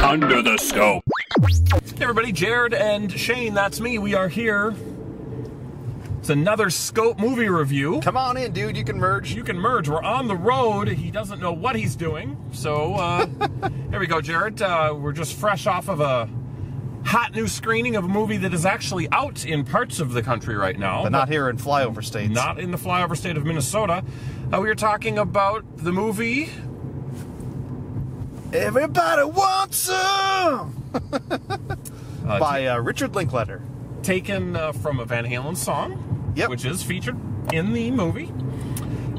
Under the Scope. Hey everybody, Jared and Shane, that's me. We are here. It's another Scope movie review. Come on in, dude. You can merge. You can merge. We're on the road. He doesn't know what he's doing. So, here we go, Jared. We're just fresh off of a hot new screening of a movie that is actually out in parts of the country right now. But not here in flyover states. Not in the flyover state of Minnesota. We are talking about the movie... Everybody Wants Some! By Richard Linklater. Taken from a Van Halen song, yep, which is featured in the movie.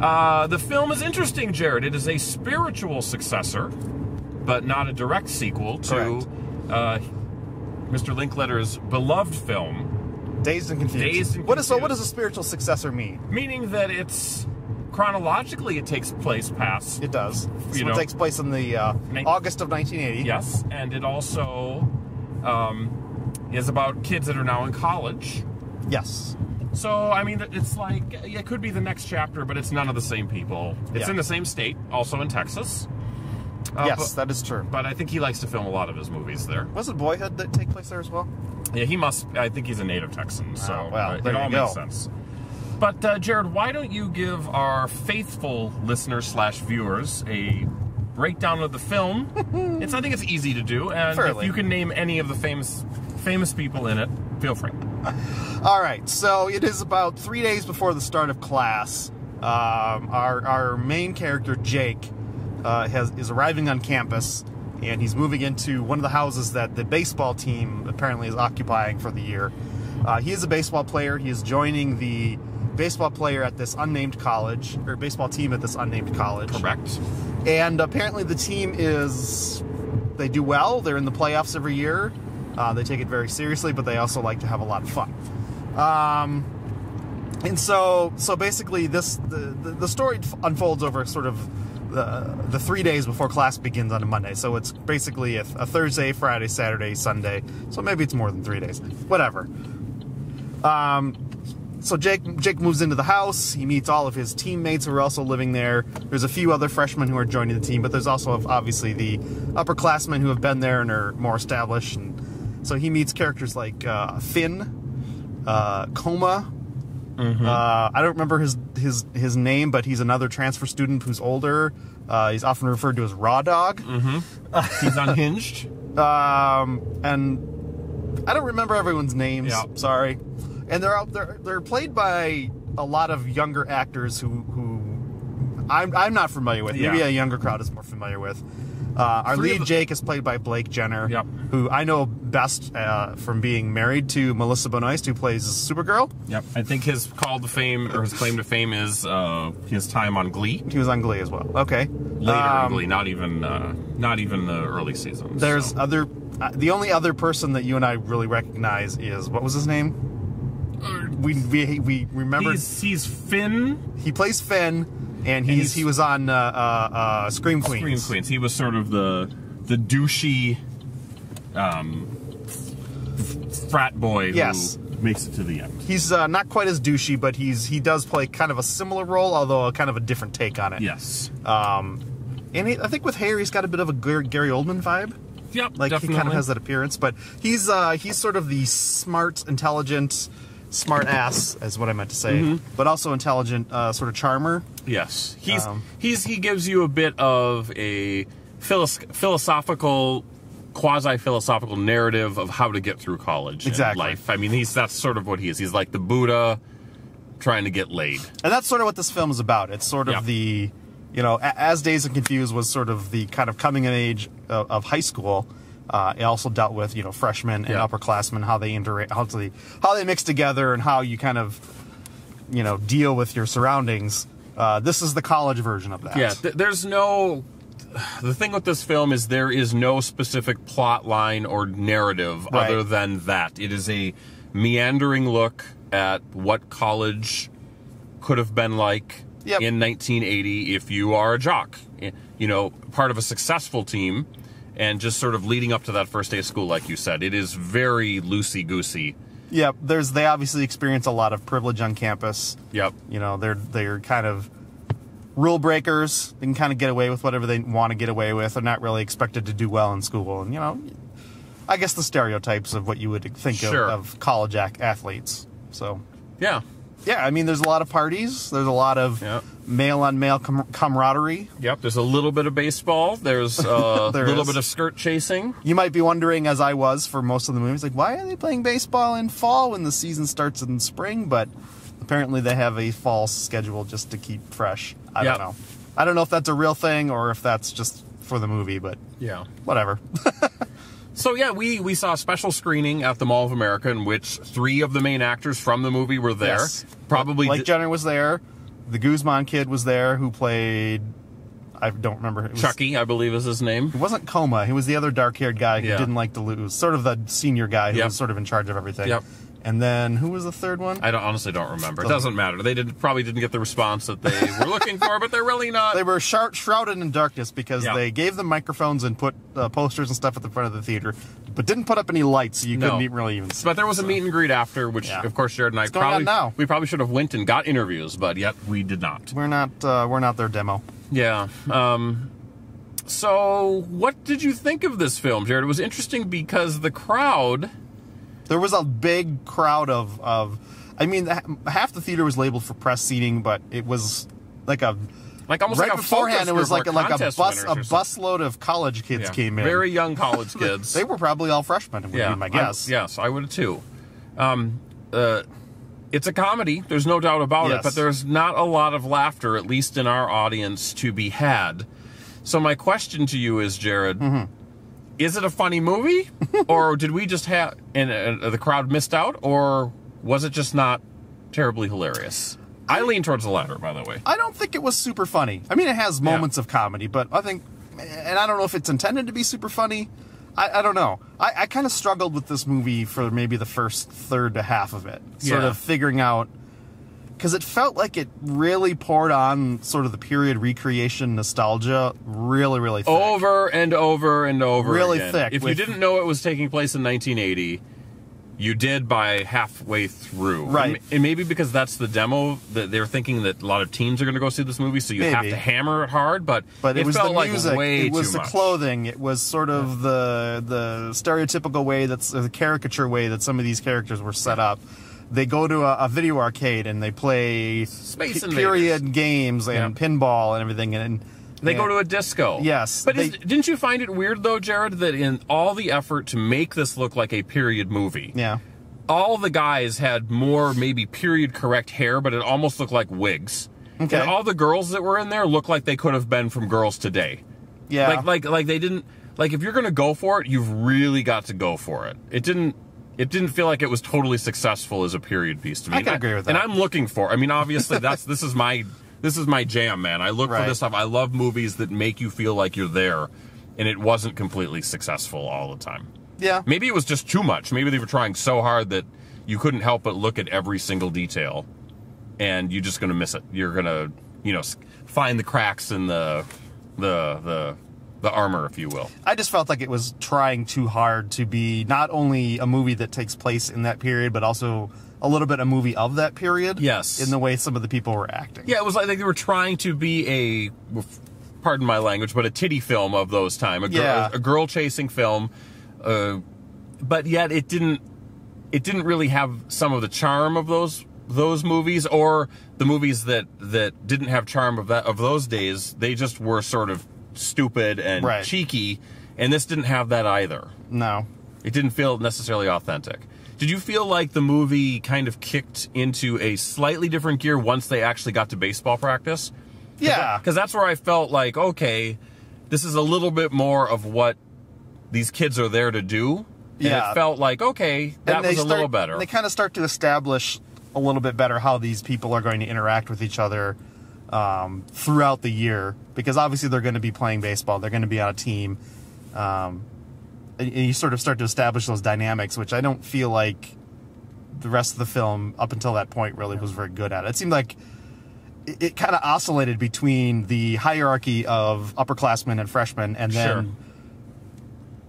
The film is interesting, Jared. It is a spiritual successor, but not a direct sequel to Mr. Linklater's beloved film, Dazed and Confused. Dazed and Confused. So what does a spiritual successor mean? Meaning that it's... chronologically, it takes place past... It does. So it takes place in the August of 1980. Yes, and it also is about kids that are now in college. Yes. So, I mean, it's like, it could be the next chapter, but it's none of the same people. It's in the same state, also in Texas. Yes, that is true. But I think he likes to film a lot of his movies there. Was it Boyhood that take place there as well? Yeah, he must. I think he's a native Texan, so there it all you go. makes sense. But, Jared, why don't you give our faithful listeners/viewers a breakdown of the film? I think it's easy to do, and if you can name any of the famous people in it, feel free. All right, so it is about 3 days before the start of class. Our main character, Jake, is arriving on campus, and he's moving into one of the houses that the baseball team apparently is occupying for the year. He is a baseball player. He is joining the baseball player at this unnamed college, or baseball team at this unnamed college. Correct. And apparently the team they do well. They're in the playoffs every year. They take it very seriously, but they also like to have a lot of fun. And so basically the story unfolds over sort of the 3 days before class begins on a Monday. So it's basically a Thursday, Friday, Saturday, Sunday. So maybe it's more than 3 days. Whatever. So Jake moves into the house. He meets all of his teammates who are also living there. There's a few other freshmen who are joining the team, but there's also obviously the upperclassmen who have been there and are more established. And so he meets characters like Finn, Coma. Mm-hmm. I don't remember his name, but he's another transfer student who's older. He's often referred to as Raw Dog. Mm-hmm. He's unhinged. And I don't remember everyone's names. Yeah. Sorry. And they're played by a lot of younger actors who I'm not familiar with. Maybe a younger crowd is more familiar with. Our lead, Jake, is played by Blake Jenner, who I know best from being married to Melissa Benoist, who plays Supergirl. Yep. I think his claim to fame is his time on Glee. He was on Glee as well. Okay. Later in Glee, not even the early seasons. There's the only other person that you and I really recognize is, what was his name? We remember he's Finn. He plays Finn, and he was on Scream Queens. Scream Queens. He was sort of the douchey frat boy who makes it to the end. He's not quite as douchey, but he does play kind of a similar role, although a kind of a different take on it. Yes. And I think with hair, he's got a bit of a Gary Oldman vibe. Yep, like definitely. He kind of has that appearance, but he's sort of the smart, intelligent, smart ass, is what I meant to say, but also intelligent, sort of charmer. Yes, he gives you a bit of a philosophical, quasi-philosophical narrative of how to get through college and life. I mean, that's sort of what he is. He's like the Buddha trying to get laid, and that's sort of what this film is about. It's sort of the, as Dazed and Confused was sort of the kind of coming of age of high school. It also dealt with, freshmen and upperclassmen, how they interact, how they mix together, and how you kind of, deal with your surroundings. This is the college version of that. Yeah, the thing with this film is there is no specific plot line or narrative other than that. It is a meandering look at what college could have been like in 1980 if you are a jock, part of a successful team. And just sort of leading up to that first day of school, like you said, it is very loosey-goosey. Yeah, they obviously experience a lot of privilege on campus. Yep. They're kind of rule breakers. They can kind of get away with whatever they want to get away with. They're not really expected to do well in school. And, you know, I guess the stereotypes of what you would think of college athletes. So, yeah. Yeah, I mean, there's a lot of parties. There's a lot of male-on-male camaraderie. Yep, there's a little bit of baseball. There's a little bit of skirt chasing. You might be wondering, as I was for most of the movies, like, why are they playing baseball in fall when the season starts in spring? But apparently they have a fall schedule just to keep fresh. I don't know. I don't know if that's a real thing or if that's just for the movie, but whatever. So, yeah, we saw a special screening at the Mall of America in which 3 of the main actors from the movie were there. Yes. Probably Blake Jenner was there. The Guzman kid was there who played... I don't remember. Chucky, I believe is his name. It wasn't Coma. He was the other dark-haired guy who didn't like to lose. Sort of the senior guy who was sort of in charge of everything. Yep. And then, who was the third one? I honestly don't remember. It doesn't matter. They probably didn't get the response that they were looking for, but they're really not. They were shrouded in darkness because they gave them microphones and put posters and stuff at the front of the theater, but didn't put up any lights, so you couldn't really even see. But there was a meet and greet after, which, of course, Jared and I we probably should have went and got interviews, but yet we did not. We're not their demo. Yeah. So, what did you think of this film, Jared? It was interesting because the crowd... There was a big crowd of I mean, half the theater was labeled for press seating, but it was like almost right like a beforehand. It was like a busload of college kids came in. Very young college kids. They were probably all freshmen, would be my guess. Yes, I would too. It's a comedy. There's no doubt about it, but there's not a lot of laughter, at least in our audience, to be had. So my question to you is, Jared. Is it a funny movie, or did we just have the crowd missed out, or was it just not terribly hilarious? I lean towards the latter, by the way. I don't think it was super funny. I mean, it has moments of comedy, but I think, and I don't know if it's intended to be super funny. I don't know. I kind of struggled with this movie for maybe the first third to half of it, sort of figuring out, because it felt like it really poured on sort of the period recreation nostalgia really thick. Over and over and over really again. Thick. If you didn't know it was taking place in 1980, you did by halfway through. Right. And maybe because that's the demo, that they're thinking that a lot of teens are going to go see this movie, so you have to hammer it hard, but it was felt the music, like way it was too the much. clothing, it was sort of the stereotypical way, the caricature way that some of these characters were set up. They go to a video arcade and they play Space period games and pinball and everything. And they go to a disco. Yes. But didn't you find it weird, though, Jared, that in all the effort to make this look like a period movie, all the guys had more maybe period-correct hair, but it almost looked like wigs. Okay. And all the girls that were in there looked like they could have been from Girls Today. Yeah. Like they didn't... Like, if you're going to go for it, you've really got to go for it. It didn't feel like it was totally successful as a period piece to me. I can agree with that. And I'm looking for... I mean, obviously, this is my jam, man. I look for this stuff. I love movies that make you feel like you're there, and it wasn't completely successful all the time. Yeah. Maybe it was just too much. Maybe they were trying so hard that you couldn't help but look at every single detail, and you're just going to miss it. You're going to, find the cracks in the armor, if you will. I just felt like it was trying too hard to be not only a movie that takes place in that period, but also a little bit a movie of that period. Yes. In the way some of the people were acting. Yeah, it was like they were trying to be pardon my language, but a titty film of those time. A girl chasing film. But yet it didn't really have some of the charm of those movies, or the movies that didn't have charm of those days. They just were sort of stupid and cheeky, and this didn't have that either. No. It didn't feel necessarily authentic. Did you feel like the movie kind of kicked into a slightly different gear once they actually got to baseball practice? Yeah. Because that's where I felt like, okay, this is a little bit more of what these kids are there to do. And it felt like, okay, that was a little better. They kind of start to establish a little bit better how these people are going to interact with each other throughout the year. Because obviously they're going to be playing baseball. They're going to be on a team. And you sort of start to establish those dynamics, which I don't feel like the rest of the film, up until that point, really was very good at. It seemed like it kind of oscillated between the hierarchy of upperclassmen and freshmen, and then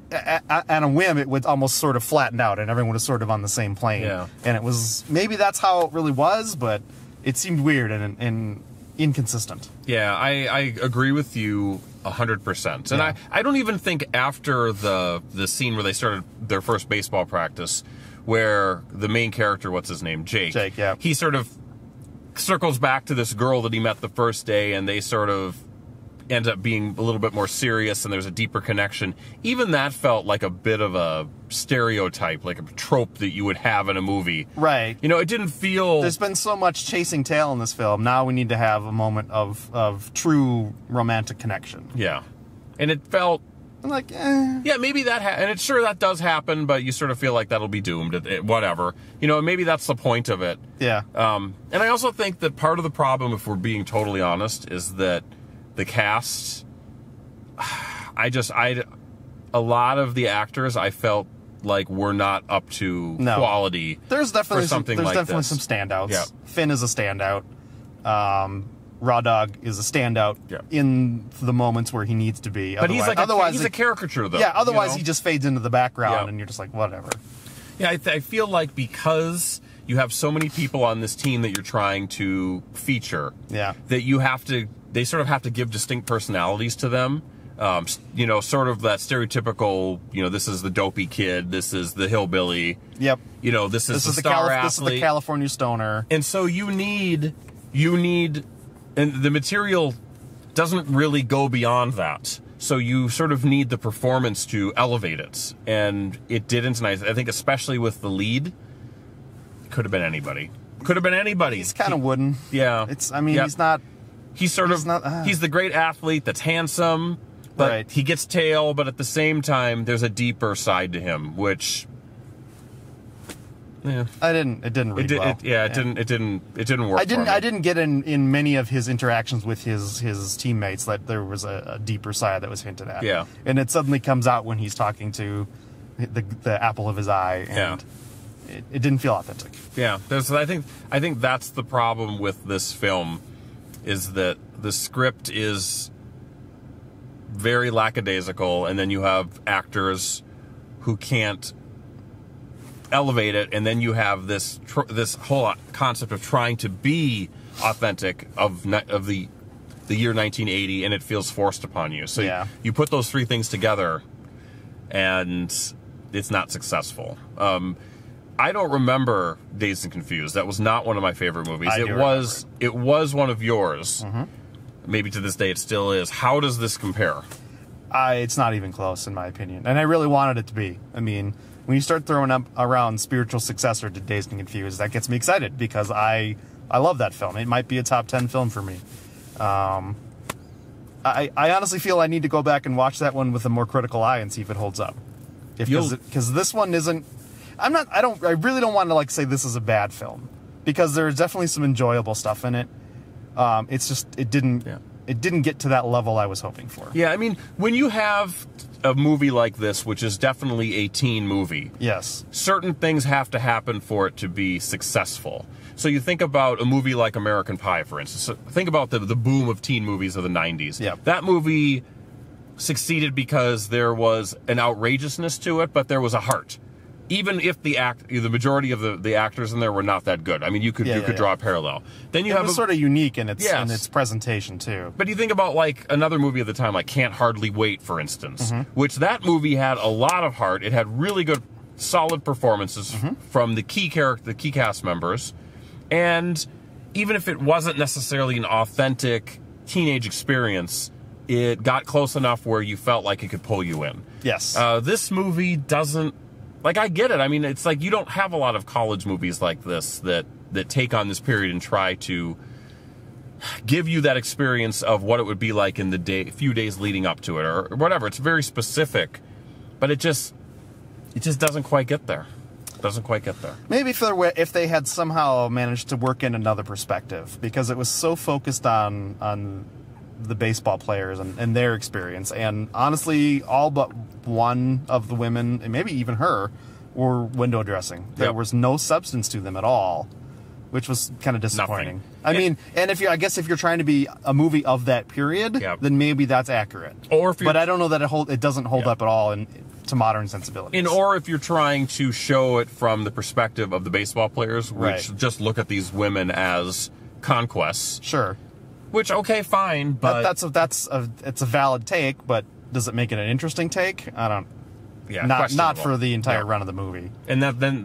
at a whim, it would almost sort of flatten out, and everyone was sort of on the same plane. Yeah. And it was, maybe that's how it really was, but it seemed weird, and inconsistent. Yeah, I agree with you 100%. And I don't even think after the scene where they started their first baseball practice, where the main character, what's his name? Jake, yeah. He sort of circles back to this girl that he met the first day, and they sort of end up being a little bit more serious, and there's a deeper connection. Even that felt like a bit of a stereotype, like a trope that you would have in a movie. Right. You know, it didn't feel... There's been so much chasing tail in this film. Now we need to have a moment of true romantic connection. Yeah. And it felt... Like, Yeah, maybe that... and it's sure that does happen, but you sort of feel like that'll be doomed. Whatever. You know, maybe that's the point of it. Yeah. And I also think that part of the problem, if we're being totally honest, is that the cast... a lot of the actors I felt like were not up to quality. There's definitely for something there's like definitely this. some standouts. Yeah. Finn is a standout. Raw Dog is a standout in the moments where he needs to be. But he's like otherwise he's a caricature, though. Yeah, otherwise you know? he just fades into the background, and you're just like, whatever. Yeah, I feel like because you have so many people on this team that you're trying to feature, that you have to, they sort of have to give distinct personalities to them. You know, sort of that stereotypical, you know, this is the dopey kid, this is the hillbilly. Yep. You know, this is the star athlete. This is the California stoner. And so you need, and the material doesn't really go beyond that. So you sort of need the performance to elevate it. And it didn't tonight. I think especially with the lead, could have been anybody. Could have been anybody. He's kind of wooden. Yeah. He's not... He's the great athlete that's handsome, but he gets tail, but at the same time, there's a deeper side to him, which... Yeah, it didn't read well. It didn't work. I didn't get in many of his interactions with his teammates that there was a deeper side that was hinted at. Yeah, and it suddenly comes out when he's talking to the apple of his eye, and it didn't feel authentic. Yeah, I think that's the problem with this film, is that the script is very lackadaisical, and then you have actors who can't elevate it, and then you have this whole concept of trying to be authentic of the year 1980, and it feels forced upon you. So you put those three things together, and it's not successful. I don't remember Dazed and Confused. That was not one of my favorite movies. It was one of yours. Mm-hmm. Maybe to this day it still is. How does this compare? It's not even close, in my opinion, and I really wanted it to be. I mean, when you start throwing up around spiritual successor to Dazed and Confused, that gets me excited, because I love that film. It might be a top 10 film for me. I honestly feel I need to go back and watch that one with a more critical eye and see if it holds up. Because this one isn't... I really don't want to say this is a bad film, because there's definitely some enjoyable stuff in it. It's just it didn't get to that level I was hoping for. Yeah, I mean, when you have a movie like this, which is definitely a teen movie, certain things have to happen for it to be successful. So you think about a movie like American Pie, for instance. So think about the boom of teen movies of the 90s. Yeah. That movie succeeded because there was an outrageousness to it, but there was a heart. Even if the majority of the actors in there were not that good. I mean, you could draw a parallel. Then it was sort of unique in its presentation too. But you think about another movie at the time, like Can't Hardly Wait, for instance, which that movie had a lot of heart. It had really good, solid performances from the key cast members, and even if it wasn't necessarily an authentic teenage experience, it got close enough where you felt like it could pull you in. Yes. This movie doesn't. I get it. I mean, it's you don't have a lot of college movies like this that take on this period and try to give you that experience of what it would be like in the few days leading up to it, or whatever. It's very specific, but it just doesn't quite get there. Doesn't quite get there. Maybe if they had somehow managed to work in another perspective, because it was so focused on the baseball players and their experience, and honestly all but one of the women, and maybe even her, were window dressing. There was no substance to them at all, which was kind of disappointing. Nothing. I guess if you're trying to be a movie of that period, then maybe that's accurate. But I don't know that it doesn't hold up at all to modern sensibilities. Or if you're trying to show it from the perspective of the baseball players, which just look at these women as conquests. Sure. Which, okay, fine, but... It's a valid take, but does it make it an interesting take? I don't... Yeah, not for the entire run of the movie. And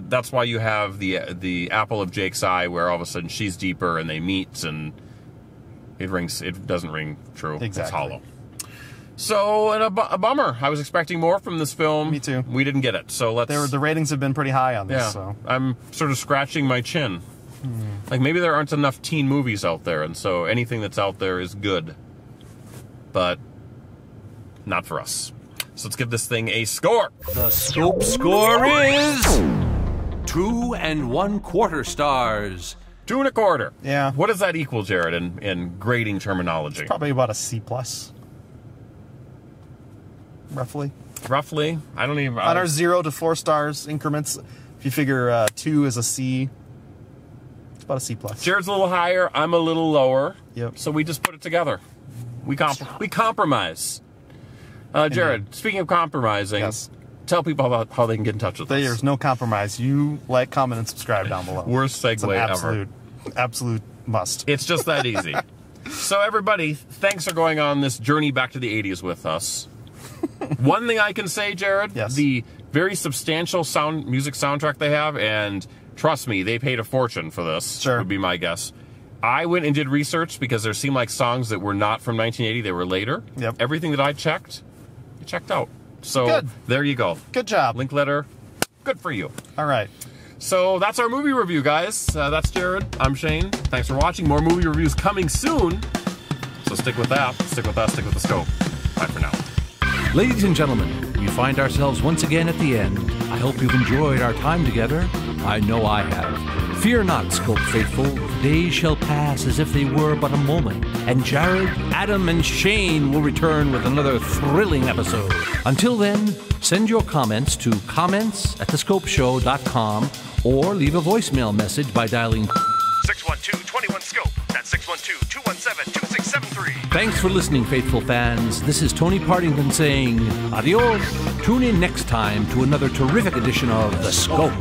that's why you have the apple of Jake's eye, where all of a sudden she's deeper and they meet, and it doesn't ring true. Exactly. It's hollow. So, and a bummer. I was expecting more from this film. Me too. We didn't get it. So the ratings have been pretty high on this. Yeah, so I'm sort of scratching my chin. Like, maybe there aren't enough teen movies out there, and so anything that's out there is good. But not for us. So let's give this thing a score. The Scope score is 2 1/4 stars. 2 1/4. Yeah. What does that equal, Jared, in grading terminology? It's probably about a C+. Roughly. Roughly? I don't even... On our 0 to 4 stars increments, if you figure 2 is a C, it's about a C+. Jared's a little higher, I'm a little lower. Yep. So we just put it together. We compromise. Jared, speaking of compromising, yes. Tell people about how they can get in touch with us. There's no compromise. You like, comment, and subscribe down below. Worst segue ever. Absolute must. It's just that easy. So everybody, thanks for going on this journey back to the 80s with us. One thing I can say, Jared, yes. The very substantial music soundtrack they have, and trust me, they paid a fortune for this, sure. Would be my guess. I went and did research because there seemed like songs that were not from 1980, they were later. Yep. Everything that I checked, it checked out. So good. There you go. Good job. Linklater, good for you. All right. So that's our movie review, guys. That's Jared. I'm Shane. Thanks for watching. More movie reviews coming soon. So stick with that. Stick with us. Stick with the scope. Bye for now. Ladies and gentlemen, we find ourselves once again at the end. I hope you've enjoyed our time together. I know I have. Fear not, Scope faithful. The days shall pass as if they were but a moment, and Jared, Adam, and Shane will return with another thrilling episode. Until then, send your comments to comments@thescopeshow.com or leave a voicemail message by dialing 612-21-SCOPE. That's 612-217-2673. Thanks for listening, faithful fans. This is Tony Partington saying adios. Tune in next time to another terrific edition of The Scope.